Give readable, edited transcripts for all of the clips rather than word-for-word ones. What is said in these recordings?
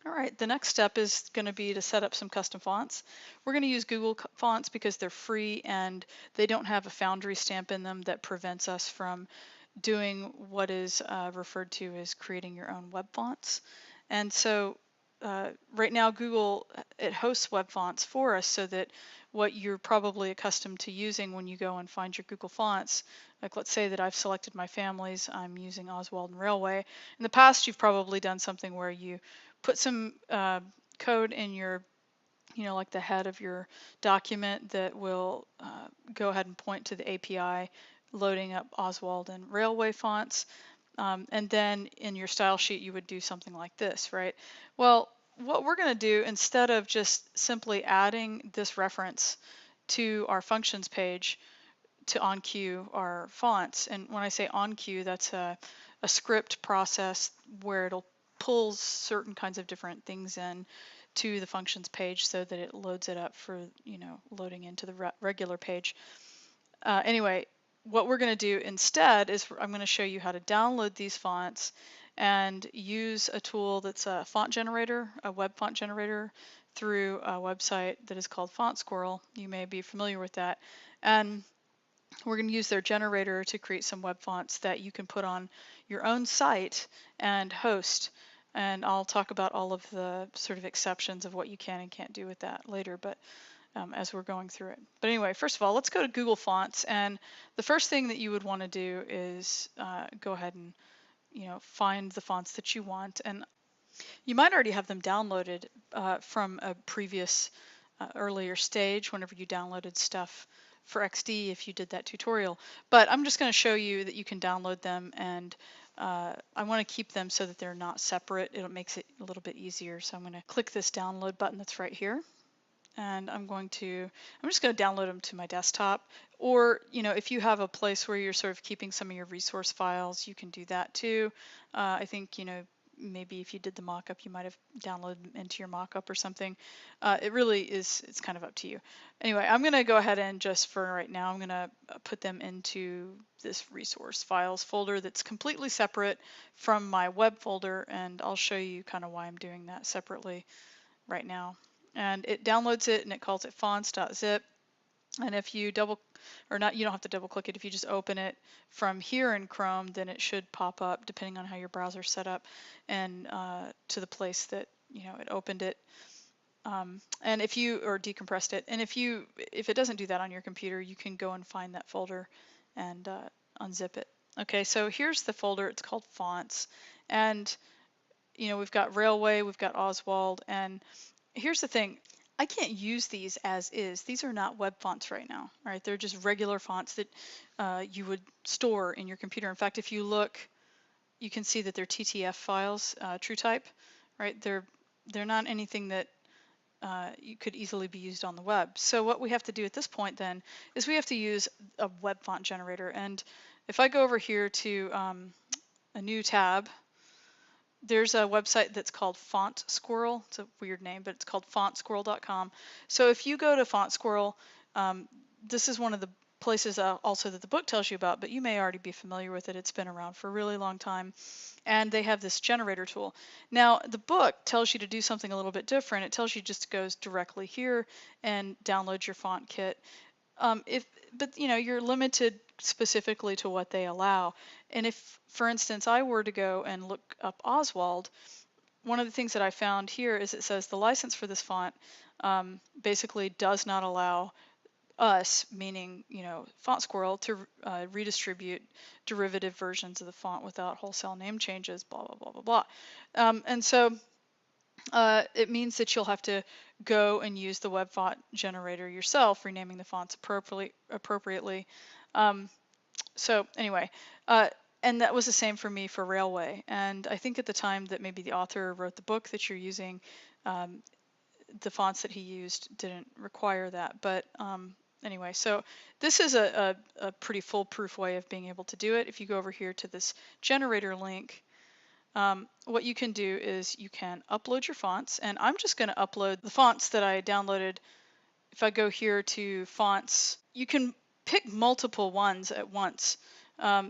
All right, the next step is going to be to set up some custom fonts. We're going to use Google fonts because they're free and they don't have a Foundry stamp in them that prevents us from doing what is referred to as creating your own web fonts. And so right now Google, it hosts web fonts for us so that what you're probably accustomed to using when you go and find your Google fonts, like let's say that I've selected my families, I'm using Oswald and Railway. In the past, you've probably done something where you put some code in your, like the head of your document that will go ahead and point to the API loading up Oswald and Railway fonts. And then in your style sheet, you would do something like this, right? Well, what we're going to do instead of just simply adding this reference to our functions page to oncue our fonts, and when I say oncue, that's a script process where it'll pull certain kinds of different things in to the functions page so that it loads it up for, loading into the regular page. Anyway, what we're going to do instead is I'm going to show you how to download these fonts and use a tool that's a font generator, a web font generator, through a website that is called Squirrel. You may be familiar with that. And we're going to use their generator to create some web fonts that you can put on your own site and host. And I'll talk about all of the sort of exceptions of what you can and can't do with that later, but as we're going through it. But anyway, first of all, let's go to Google Fonts. And the first thing that you would want to do is go ahead and find the fonts that you want. And you might already have them downloaded from a previous earlier stage whenever you downloaded stuff for XD if you did that tutorial. But I'm just going to show you that you can download them, and I want to keep them so that they're not separate. It makes it a little bit easier. So I'm going to click this download button that's right here. And I'm just going to download them to my desktop. Or, if you have a place where you're sort of keeping some of your resource files, you can do that too. I think, maybe if you did the mockup, you might have downloaded them into your mockup or something. It really is, it's kind of up to you. Anyway, I'm going to go ahead and just for right now, I'm going to put them into this resource files folder that's completely separate from my web folder, and I'll show you kind of why I'm doing that separately right now. And it downloads it and it calls it fonts.zip. And if you you don't have to double click it. If you just open it from here in Chrome, then it should pop up depending on how your browser's set up and to the place that, it opened it. And if you, or decompressed it. And if it doesn't do that on your computer, you can go and find that folder and unzip it. Okay, so here's the folder. It's called fonts. And, we've got Railway, we've got Oswald, and here's the thing, I can't use these as is. These are not web fonts right now, right? They're just regular fonts that you would store in your computer. In fact, if you look, you can see that they're TTF files, TrueType, right? They're not anything that you could easily be used on the web. So what we have to do at this point then is we have to use a web font generator. And if I go over here to a new tab, there's a website that's called Font Squirrel. It's a weird name, but it's called fontsquirrel.com. So if you go to Font Squirrel, this is one of the places also that the book tells you about, but you may already be familiar with it. It's been around for a really long time. And they have this generator tool. Now, the book tells you to do something a little bit different. It tells you just goes directly here and download your font kit. But you're limited specifically to what they allow. And if, for instance, I were to go and look up Oswald, one of the things that I found here is it says the license for this font basically does not allow us, meaning Font Squirrel, to redistribute derivative versions of the font without wholesale name changes, blah blah blah blah blah. And so it means that you'll have to go and use the web font generator yourself, renaming the fonts appropriately. So anyway, and that was the same for me for Railway. And I think at the time that maybe the author wrote the book that you're using, the fonts that he used didn't require that. But anyway, so this is a pretty foolproof way of being able to do it. If you go over here to this generator link, what you can do is you can upload your fonts, and I'm just going to upload the fonts that I downloaded. If I go here to fonts, you can pick multiple ones at once.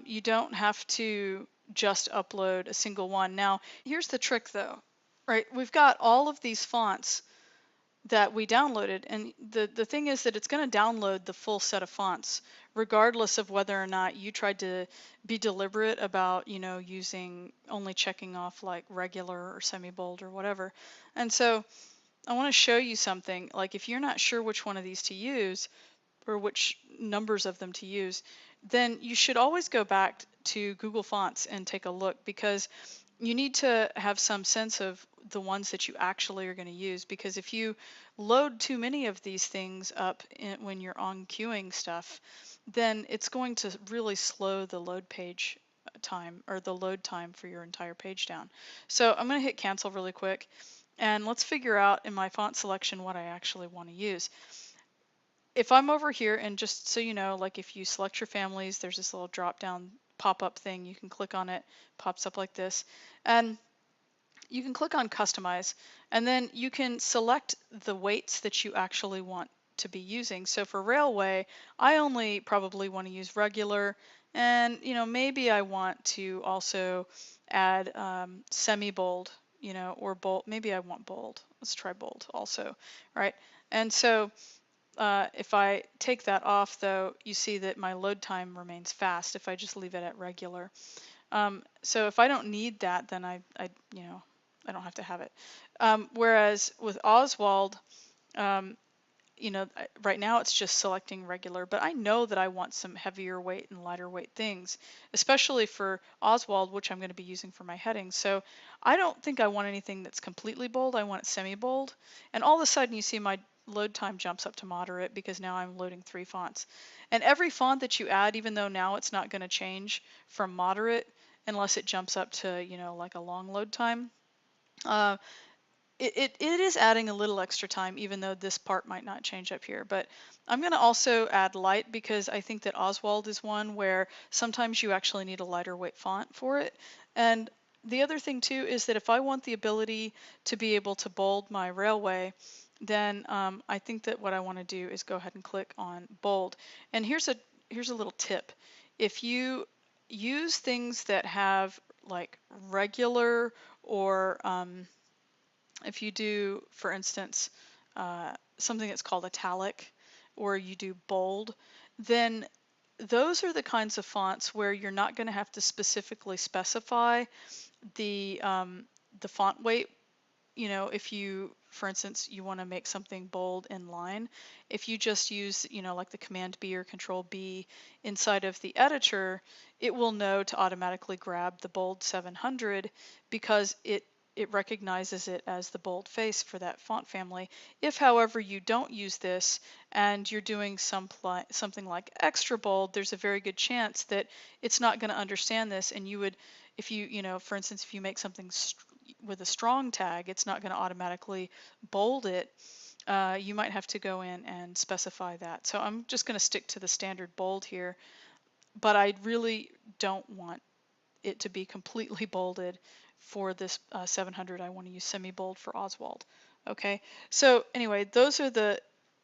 You don't have to just upload a single one. Now, here's the trick though. right? We've got all of these fonts that we downloaded, and the thing is that it's going to download the full set of fonts regardless of whether or not you tried to be deliberate about, you know, using only checking off like regular or semi-bold or whatever. And so I want to show you something. Like if you're not sure which one of these to use or which numbers of them to use, then you should always go back to Google Fonts and take a look, because you need to have some sense of the ones that you actually are going to use, because if you load too many of these things up when you're on queuing stuff, then it's going to really slow the load page time, or the load time for your entire page down. So I'm going to hit cancel really quick, and let's figure out in my font selection what I actually want to use. If I'm over here, and just so you know, like if you select your families, there's this little drop down pop-up thing. You can click on it, pops up like this, and you can click on customize, and then you can select the weights that you actually want to be using. So for railway, I only probably want to use regular, and you know, maybe I want to also add semi-bold, you know, or bold. Maybe I want bold. Let's try bold also, right? And so if I take that off, though, you see that my load time remains fast if I just leave it at regular. So if I don't need that, then you know, I don't have to have it. Whereas with Oswald, um, you know, right now it's just selecting regular, but I know that I want some heavier weight and lighter weight things, especially for Oswald, which I'm going to be using for my headings. So I don't think I want anything that's completely bold. I want it semi-bold. And all of a sudden you see my load time jumps up to moderate, because now I'm loading 3 fonts. And every font that you add, even though now it's not going to change from moderate unless it jumps up to, you know, like a long load time, uh, it is adding a little extra time, even though this part might not change up here. But I'm going to also add light, because I think that Oswald is one where sometimes you actually need a lighter weight font for it. And the other thing too is that if I want the ability to be able to bold my railway, then I think that what I want to do is go ahead and click on bold. And here's a little tip. If you use things that have like regular, or if you do, for instance, something that's called italic, or you do bold, then those are the kinds of fonts where you're not going to have to specifically specify the font weight. You know, if you, for instance, you want to make something bold in line, if you just use, you know, like the Command B or Control B inside of the editor, it will know to automatically grab the bold 700, because it recognizes it as the bold face for that font family. If, however, you don't use this and you're doing something like extra bold, there's a very good chance that it's not going to understand this, and you would, if you know, for instance, if you make something with a strong tag, it's not going to automatically bold it. You might have to go in and specify that. So I'm just going to stick to the standard bold here, but I really don't want it to be completely bolded for this 700. I want to use semi-bold for Oswald. Okay, so anyway, those are the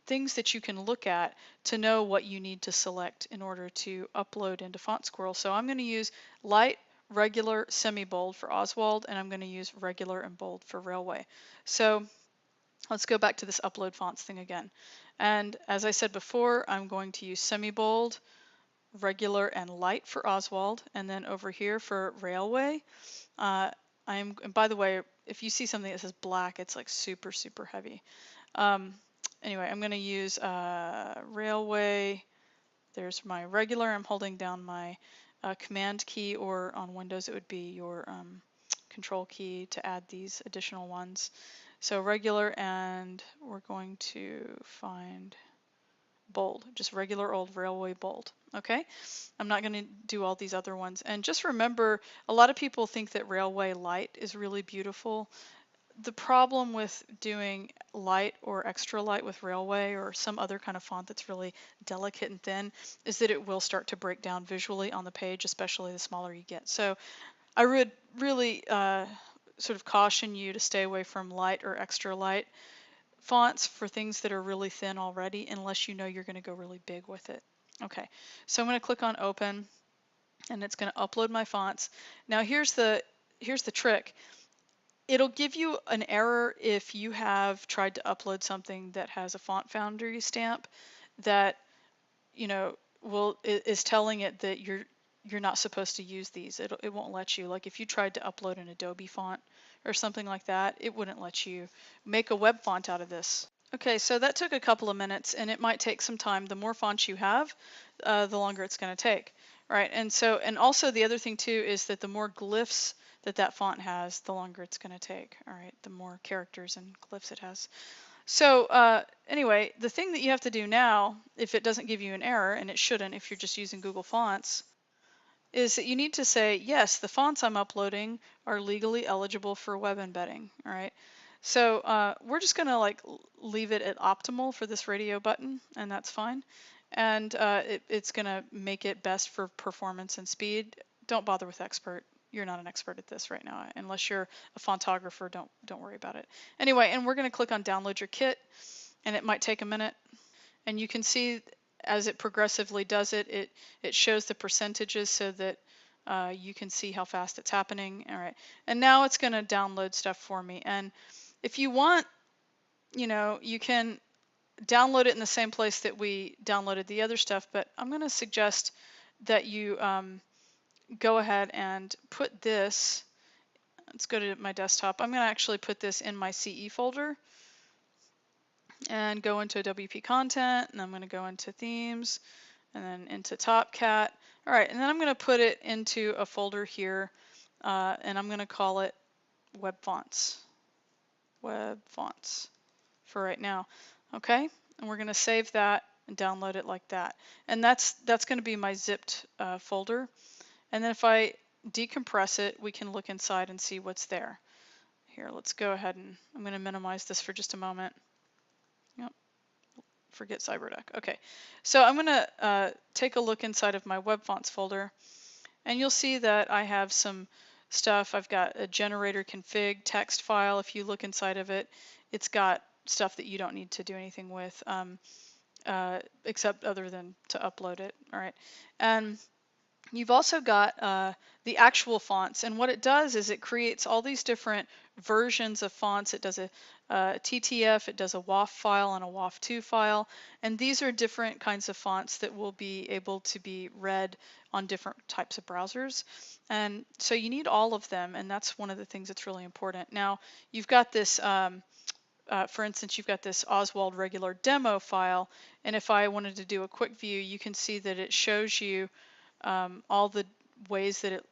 things that you can look at to know what you need to select in order to upload into Font Squirrel. So I'm going to use light, regular, semi-bold for Oswald, and I'm going to use regular and bold for Railway. So let's go back to this upload fonts thing again. And as I said before, I'm going to use semi-bold, regular, and light for Oswald, and then over here for Railway, and by the way, if you see something that says black, it's like super, super heavy. Anyway, I'm going to use Railway. There's my regular. I'm holding down my Command key, or on Windows it would be your Control key to add these additional ones. So regular, and we're going to find bold, just regular old Railway bold. Okay, I'm not going to do all these other ones. And just remember, a lot of people think that Railway light is really beautiful. The problem with doing light or extra light with Railway or some other kind of font that's really delicate and thin is that it will start to break down visually on the page, especially the smaller you get. So I would really sort of caution you to stay away from light or extra light fonts for things that are really thin already, unless you know you're going to go really big with it. Okay, so I'm going to click on open, and it's going to upload my fonts. Now here's the trick. It'll give you an error if you have tried to upload something that has a Font Foundry stamp that, you know, is telling it that you're not supposed to use these. It won't let you. Like if you tried to upload an Adobe font or something like that, it wouldn't let you make a web font out of this. Okay, so that took a couple of minutes, and it might take some time. The more fonts you have, the longer it's going to take. Right, and so, and also the other thing too is that the more glyphs that font has, the longer it's going to take. All right, the more characters and glyphs it has. So anyway, the thing that you have to do now, if it doesn't give you an error, and it shouldn't if you're just using Google Fonts, is that you need to say, yes, the fonts I'm uploading are legally eligible for web embedding. All right. So we're just going to like leave it at optimal for this radio button, and that's fine. And it's going to make it best for performance and speed. Don't bother with expert. You're not an expert at this right now, unless you're a fontographer. Don't worry about it. Anyway, and we're going to click on download your kit, and it might take a minute. And you can see as it progressively does it, it shows the percentages so that you can see how fast it's happening. All right, and now it's going to download stuff for me. And if you want, you know, you can download it in the same place that we downloaded the other stuff, but I'm going to suggest that you go ahead and put this. Let's go to my desktop. I'm going to actually put this in my CE folder and go into WP content, and I'm going to go into themes and then into TopCat. All right, and then I'm going to put it into a folder here, and I'm going to call it Web Fonts. Web Fonts for right now. Okay, and we're going to save that and download it like that. And that's going to be my zipped folder. And then if I decompress it, we can look inside and see what's there. Here, let's go ahead and I'm going to minimize this for just a moment. Yep. Forget CyberDeck. Okay, so I'm going to take a look inside of my web fonts folder, and you'll see that I have some stuff. I've got a generator config text file. If you look inside of it, it's got stuff that you don't need to do anything with, except other than to upload it. All right, and you've also got the actual fonts, and what it does is it creates all these different versions of fonts. It does a TTF, it does a WAF file and a WAF2 file, and these are different kinds of fonts that will be able to be read on different types of browsers. And so you need all of them, and that's one of the things that's really important. Now, you've got this, for instance, you've got this Oswald regular demo file, and if I wanted to do a quick view, you can see that it shows you all the ways that it,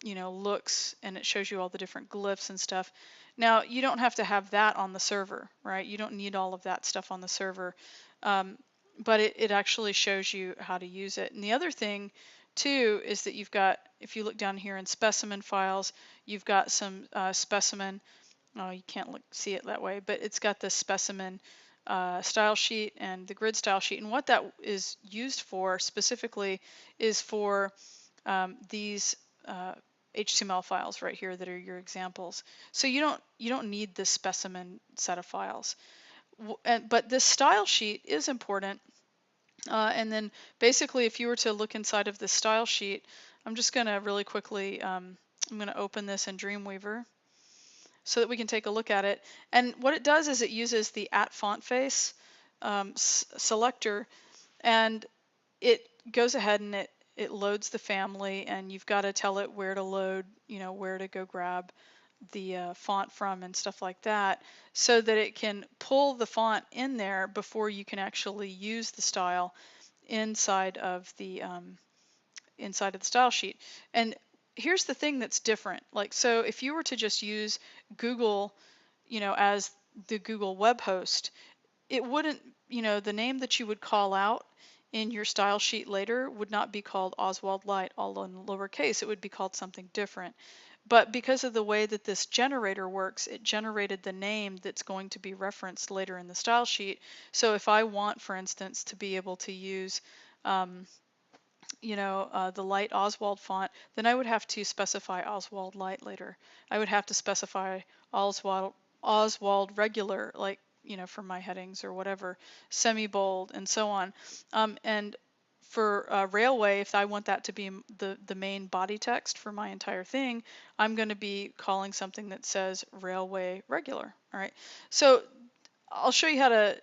you know, looks, and it shows you all the different glyphs and stuff. Now, you don't have to have that on the server, right? You don't need all of that stuff on the server, but it actually shows you how to use it. And the other thing too is that you've got, if you look down here in specimen files, you've got some specimen. Oh, you can't see it that way, but it's got the specimen style sheet and the grid style sheet. And what that is used for specifically is for these HTML files right here that are your examples. So you don't need this specimen set of files. But this style sheet is important. And then basically, if you were to look inside of the style sheet, I'm just going to really quickly, I'm going to open this in Dreamweaver so that we can take a look at it. And what it does is it uses the @FontFace selector, and it goes ahead and it loads the family, and you've got to tell it where to load, you know, where to go grab the font from and stuff like that, so that it can pull the font in there before you can actually use the style inside of the style sheet. And here's the thing that's different. Like, so if you were to just use Google, you know, as the Google web host, it wouldn't, you know, the name that you would call out in your style sheet later would not be called Oswald Light, all in lowercase. It would be called something different. But because of the way that this generator works, it generated the name that's going to be referenced later in the style sheet. So if I want, for instance, to be able to use you know, the light Oswald font, then I would have to specify Oswald Light later. I would have to specify Oswald regular, like, you know, for my headings or whatever, semi-bold and so on. And for Railway, if I want that to be the main body text for my entire thing, I'm going to be calling something that says Railway Regular. All right. So I'll show you how to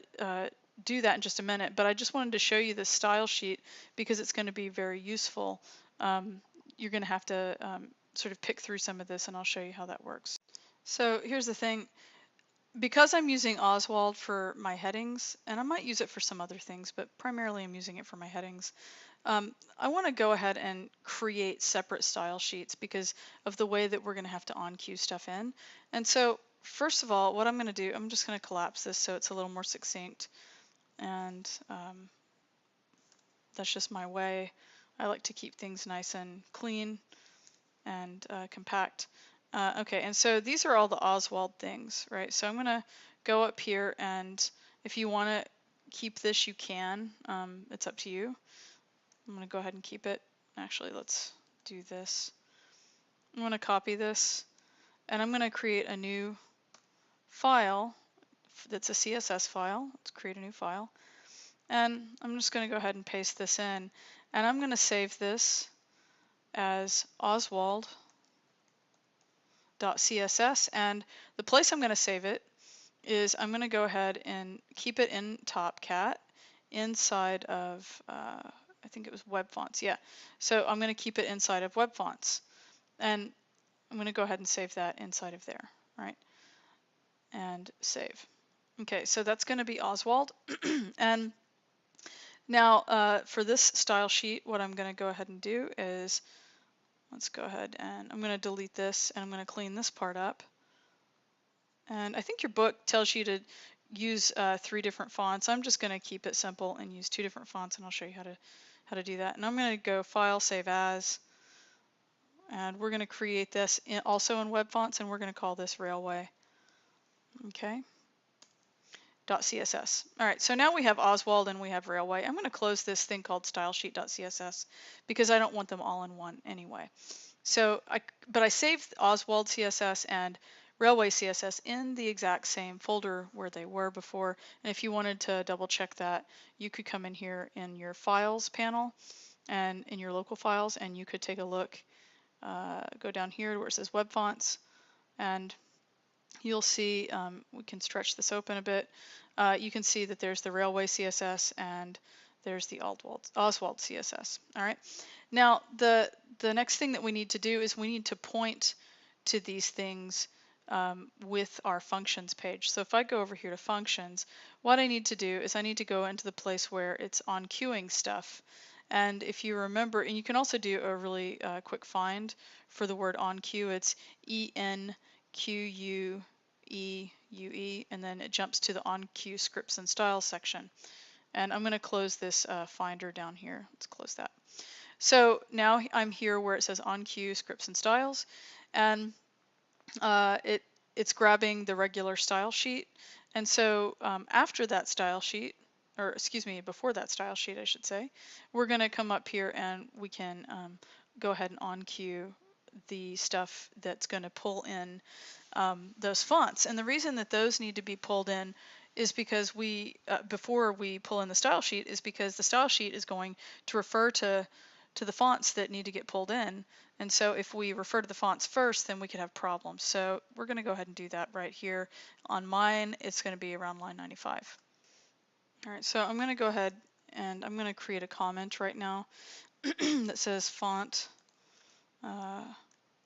do that in just a minute, but I just wanted to show you the style sheet because it's going to be very useful. You're going to have to sort of pick through some of this, and I'll show you how that works. So here's the thing. Because I'm using Oswald for my headings, and I might use it for some other things, but primarily I'm using it for my headings, I want to go ahead and create separate style sheets because of the way that we're going to have to on-cue stuff in. And so first of all, what I'm going to do, I'm just going to collapse this so it's a little more succinct. And that's just my way. I like to keep things nice and clean and compact. Okay, and so these are all the Oswald things, right? So I'm going to go up here, and if you want to keep this, you can. It's up to you. I'm going to go ahead and keep it. Actually, let's do this. I'm going to copy this, and I'm going to create a new file that's a CSS file. Let's create a new file. And I'm just going to go ahead and paste this in. And I'm going to save this as oswald.css. And the place I'm going to save it is I'm going to go ahead and keep it in TopCat inside of, I think it was web fonts. Yeah. So I'm going to keep it inside of web fonts. And I'm going to go ahead and save that inside of there. Right. And save. Okay. So that's going to be Oswald. And now for this style sheet, what I'm going to go ahead and do is, let's go ahead and I'm going to delete this, and I'm going to clean this part up. And I think your book tells you to use 3 different fonts. I'm just going to keep it simple and use 2 different fonts, and I'll show you how to do that. And I'm going to go File, Save As, and we're going to create this also in web fonts, and we're going to call this Railway. Okay. .css. All right, so now we have Oswald and we have Railway. I'm going to close this thing called stylesheet.css because I don't want them all in one anyway. So but I saved Oswald CSS and Railway CSS in the exact same folder where they were before. And if you wanted to double check that, you could come in here in your files panel and in your local files, and you could take a look, go down here where it says web fonts, and you'll see, we can stretch this open a bit. You can see that there's the Railway CSS and there's the Oswald CSS. All right. Now the next thing that we need to do is we need to point to these things with our functions page. So if I go over here to functions, what I need to do is I need to go into the place where it's onqueuing stuff. And if you remember, and you can also do a really quick find for the word oncue, it's ENQUEUE, and then it jumps to the oncue scripts and styles section. And I'm going to close this finder down here. Let's close that. So now I'm here where it says oncue scripts and styles, and it's grabbing the regular style sheet. And so after that style sheet, or excuse me, before that style sheet, I should say, we're going to come up here and we can go ahead and oncue the stuff that's going to pull in those fonts. And the reason that those need to be pulled in is because we, before we pull in the style sheet, is because the style sheet is going to refer to the fonts that need to get pulled in. And so if we refer to the fonts first, then we could have problems. So we're going to go ahead and do that right here. On mine, it's going to be around line 95. All right, so I'm going to go ahead and I'm going to create a comment right now that says font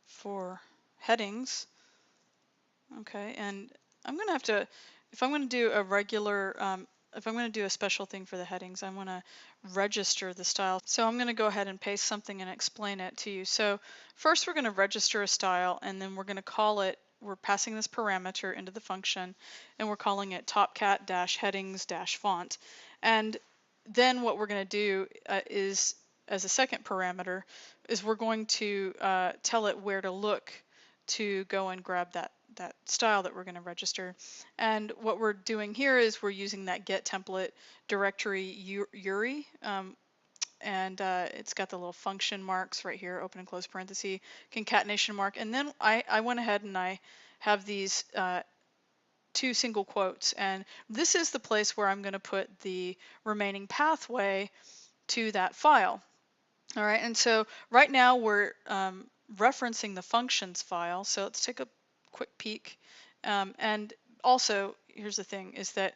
for headings. Okay, and I'm going to have to, if I'm going to do a regular, if I'm going to do a special thing for the headings, I'm going to register the style. So I'm going to go ahead and paste something and explain it to you. So first we're going to register a style, and then we're going to call it, we're passing this parameter into the function, and we're calling it topcat-headings-font. And then what we're going to do is, as a second parameter, is we're going to tell it where to look to go and grab that style that we're going to register. And what we're doing here is we're using that get template directory URI, and it's got the little function marks right here, open and close parenthesis, concatenation mark, and then I went ahead and I have these 2 single quotes, and this is the place where I'm going to put the remaining pathway to that file. All right, and so right now we're referencing the functions file. So let's take a quick peek. And also, here's the thing, is that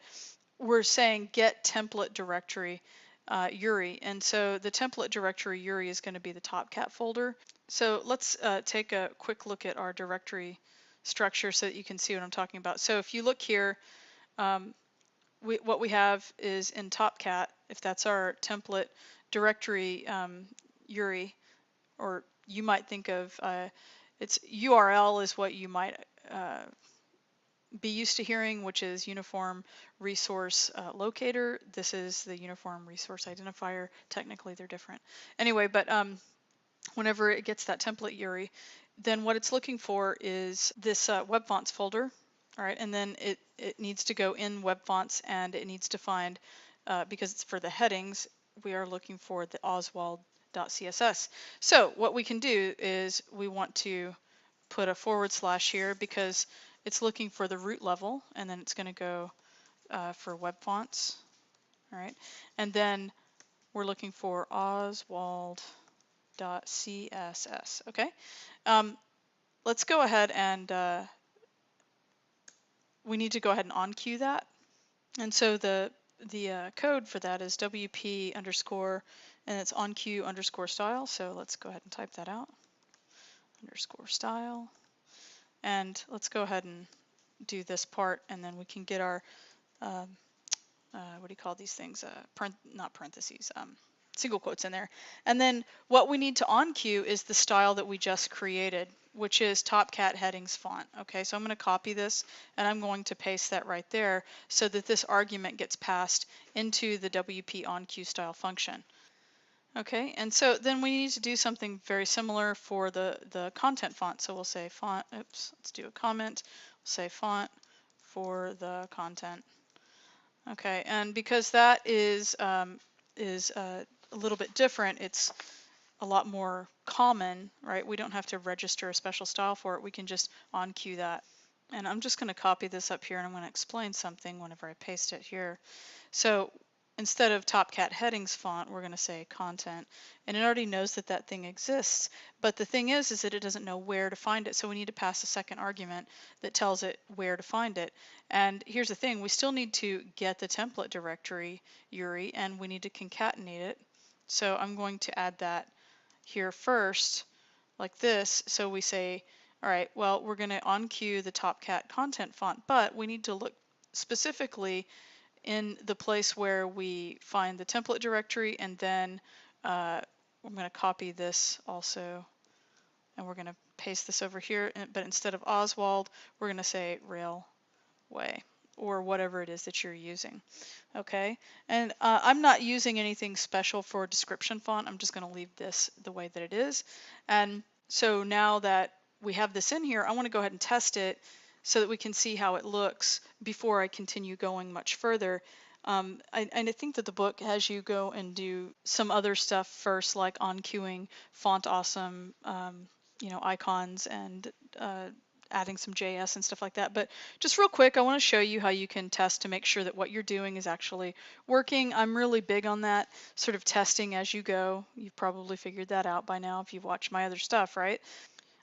we're saying get template directory URI. And so the template directory URI is going to be the Topcat folder. So let's take a quick look at our directory structure so that you can see what I'm talking about. So if you look here, what we have is in Topcat, if that's our template directory URI, or you might think of its URL is what you might be used to hearing, which is Uniform Resource Locator. This is the Uniform Resource Identifier. Technically, they're different. Anyway, but whenever it gets that template URI, then what it's looking for is this web fonts folder. All right, and then it needs to go in web fonts, and it needs to find, because it's for the headings, we are looking for the Oswald.css. So what we can do is we want to put a / here because it's looking for the root level, and then it's going to go for web fonts. All right, and then we're looking for Oswald.css. Okay, let's go ahead and we need to go ahead and oncue that. And so the code for that is WP underscore, and it's oncue underscore style. So let's go ahead and type that out. Underscore style. And let's go ahead and do this part, and then we can get our what do you call these things? Not parentheses, single quotes in there. And then what we need to oncue is the style that we just created, which is Topcat headings font. Okay, so I'm going to copy this and I'm going to paste that right there so that this argument gets passed into the WP oncue style function. Okay, and so then we need to do something very similar for the content font. So we'll say font, oops, let's do a comment. We'll say font for the content. Okay, and because that is a little bit different, it's a lot more common, right? We don't have to register a special style for it. We can just oncue that. And I'm just going to copy this up here, and I'm going to explain something whenever I paste it here. So instead of Topcat headings font, we're going to say content, and it already knows that that thing exists. But the thing is that it doesn't know where to find it, so we need to pass a second argument that tells it where to find it. And here's the thing, we still need to get the template directory URI, and we need to concatenate it. So I'm going to add that here first, like this. So we say, all right, well, we're going to oncue the Topcat content font, but we need to look specifically in the place where we find the template directory, and then I'm going to copy this also, and we're going to paste this over here, but instead of Oswald, we're going to say Railway, or whatever it is that you're using. Okay, and I'm not using anything special for description font. I'm just going to leave this the way that it is. And so now that we have this in here, I want to go ahead and test it so that we can see how it looks before I continue going much further. And I think that the book has you go and do some other stuff first, like onqueuing, font awesome, you know, icons, and adding some JS and stuff like that. But just real quick, I want to show you how you can test to make sure that what you're doing is actually working. I'm really big on that sort of testing as you go. You've probably figured that out by now if you've watched my other stuff, right?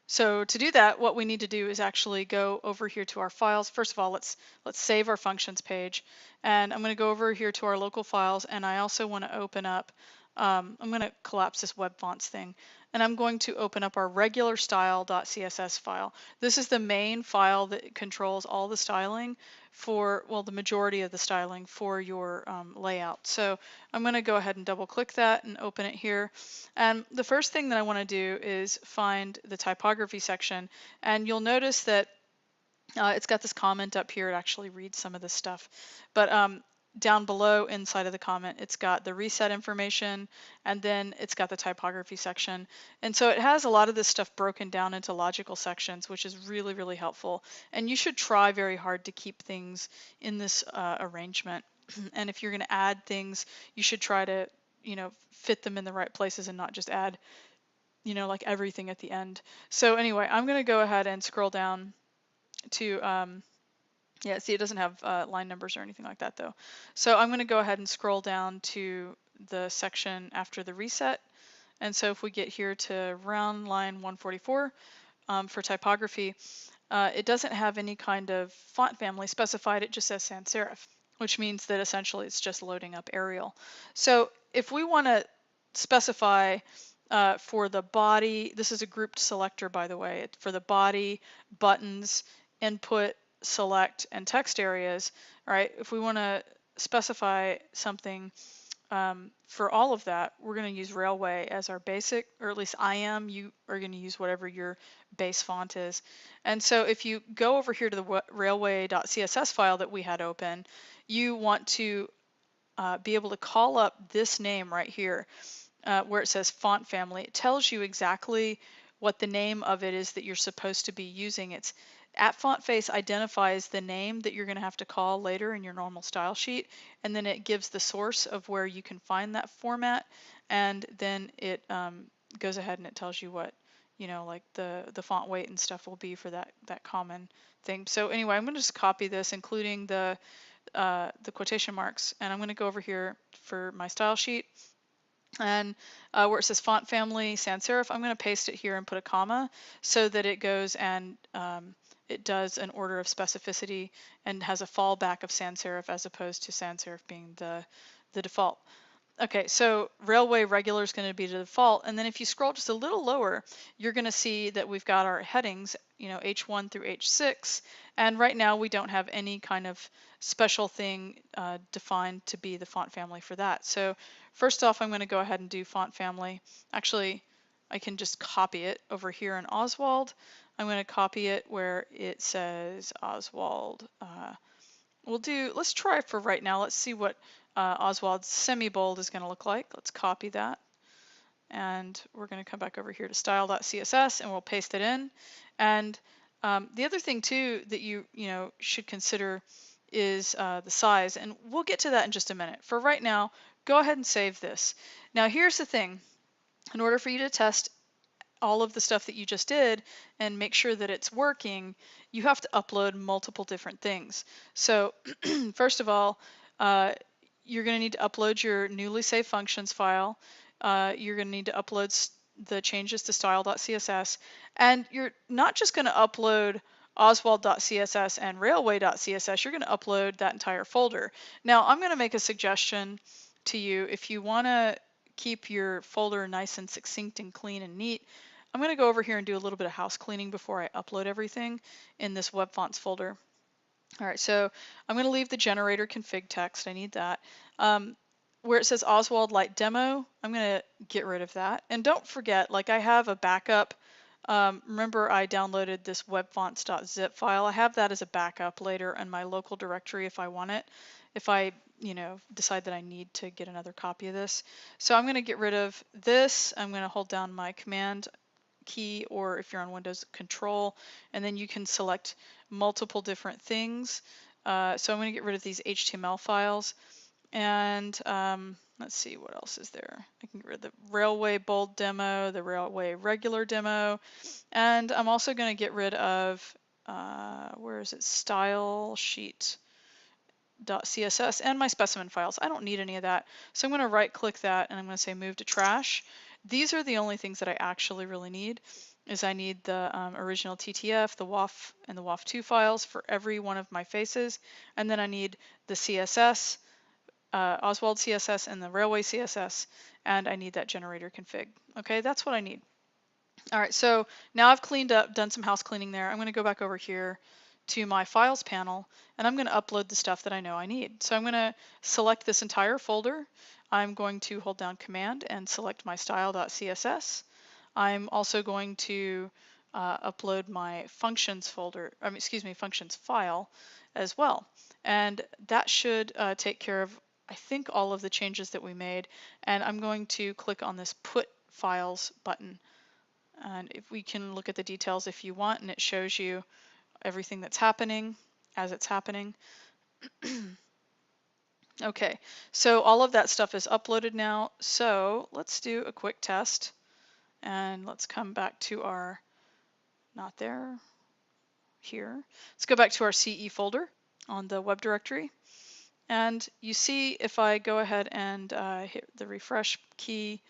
So to do that, what we need to do is actually go over here to our files. First of all, let's save our functions page. And I'm going to go over here to our local files, and I also want to open up, I'm going to collapse this web fonts thing, and I'm going to open up our regular style.css file. This is the main file that controls all the styling for, well, the majority of the styling for your layout. So I'm going to go ahead and double click that and open it here. And the first thing that I want to do is find the typography section, and you'll notice that it's got this comment up here. It actually reads some of this stuff, but down below inside of the comment, it's got the reset information, and then it's got the typography section. And so it has a lot of this stuff broken down into logical sections, which is really, really helpful. And you should try very hard to keep things in this arrangement. And if you're going to add things, you should try to, you know, fit them in the right places and not just add, you know, like everything at the end. So anyway, I'm going to go ahead and scroll down to, yeah, see, it doesn't have line numbers or anything like that though. So I'm going to go ahead and scroll down to the section after the reset. And so if we get here to round line 144 for typography, it doesn't have any kind of font family specified, it just says sans serif, which means that essentially it's just loading up Arial. So if we want to specify for the body, this is a grouped selector, by the way, for the body, buttons, input, select, and text areas, right? If we want to specify something for all of that, we're going to use Railway as our basic, or at least I am. You are going to use whatever your base font is. And so if you go over here to the railway.css file that we had open, you want to be able to call up this name right here where it says font family. It tells you exactly what the name of it is that you're supposed to be using. It's @fontface identifies the name that you're going to have to call later in your normal style sheet, and then it gives the source of where you can find that format, and then it goes ahead and it tells you what, you know, like the font weight and stuff will be for that common thing. So anyway, I'm going to just copy this, including the quotation marks, and I'm going to go over here for my style sheet. And where it says font family sans serif, I'm going to paste it here and put a comma so that it goes and it does an order of specificity and has a fallback of sans serif as opposed to sans serif being the default. Okay, so Railway regular is going to be the default, and then if you scroll just a little lower, you're going to see that we've got our headings, you know, H1 through H6, and right now we don't have any kind of special thing defined to be the font family for that. So first off, I'm going to go ahead and do font family. Actually, I can just copy it over here in Oswald. I'm going to copy it where it says Oswald. Let's try for right now. Let's see what Oswald's semi-bold is going to look like. Let's copy that. And we're going to come back over here to style.css and we'll paste it in. And the other thing too that you should consider is the size. And we'll get to that in just a minute. For right now, go ahead and save this. Now here's the thing. In order for you to test all of the stuff that you just did and make sure that it's working, you have to upload multiple different things. So first of all, you're going to need to upload your newly saved functions file. You're going to need to upload the changes to style.css, and you're not just going to upload oswald.css and railway.css, you're going to upload that entire folder. Now I'm going to make a suggestion to you. If you want to keep your folder nice and succinct and clean and neat, I'm going to go over here and do a little bit of house cleaning before I upload everything in this web fonts folder. All right, so I'm going to leave the generator config text. I need that. Where it says Oswald Light Demo, I'm going to get rid of that. And don't forget, like I have a backup. Remember I downloaded this webfonts.zip file. I have that as a backup later in my local directory if I want it. If I decide that I need to get another copy of this. So I'm going to get rid of this. I'm going to hold down my command key, or if you're on Windows, Control, and then you can select multiple different things. So I'm going to get rid of these HTML files, and let's see what else is there. I can get rid of the Railway Bold demo, the Railway Regular demo, and I'm also going to get rid of where is it? Stylesheet.css and my specimen files. I don't need any of that, so I'm going to right-click that and I'm going to say Move to Trash. These are the only things that I actually really need. I need the original TTF, the WAF, and the WAF2 files for every one of my faces, and then I need the CSS, Oswald CSS, and the Railway CSS, and I need that generator config. Okay, that's what I need. All right, so now I've cleaned up, done some house cleaning there. I'm going to go back over here to my files panel, and I'm going to upload the stuff that I know I need. So I'm going to select this entire folder. I'm going to hold down Command and select my style.css. I'm also going to upload my functions folder, functions file as well. And that should take care of, I think, all of the changes that we made. And I'm going to click on this Put Files button. And if we can look at the details if you want, and it shows you everything that's happening as it's happening. Okay, so all of that stuff is uploaded now. So let's do a quick test. And let's come back to our, not there, here. Let's go back to our CE folder on the web directory. And you see if I go ahead and hit the refresh key,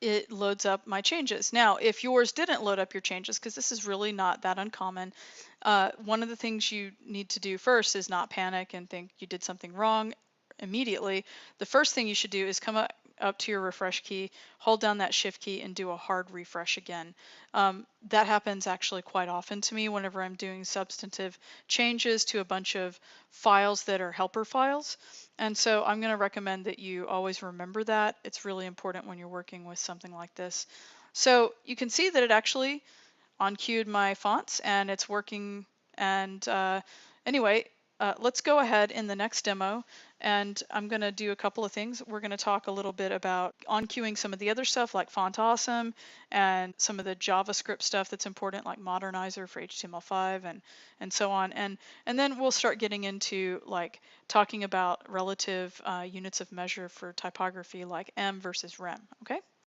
it loads up my changes. Now, if yours didn't load up your changes, because this is really not that uncommon, one of the things you need to do first is not panic and think you did something wrong immediately. The first thing you should do is come up to your refresh key, hold down that shift key, and do a hard refresh again. That happens actually quite often to me whenever I'm doing substantive changes to a bunch of files that are helper files. And so I'm going to recommend that you always remember that. It's really important when you're working with something like this. So you can see that it actually on-queued my fonts and it's working. And anyway, let's go ahead in the next demo and I'm going to do a couple of things. We're going to talk a little bit about on-queuing some of the other stuff like Font Awesome and some of the JavaScript stuff that's important like Modernizer for HTML5 and so on. And then we'll start getting into like talking about relative units of measure for typography like M versus Rem. Okay.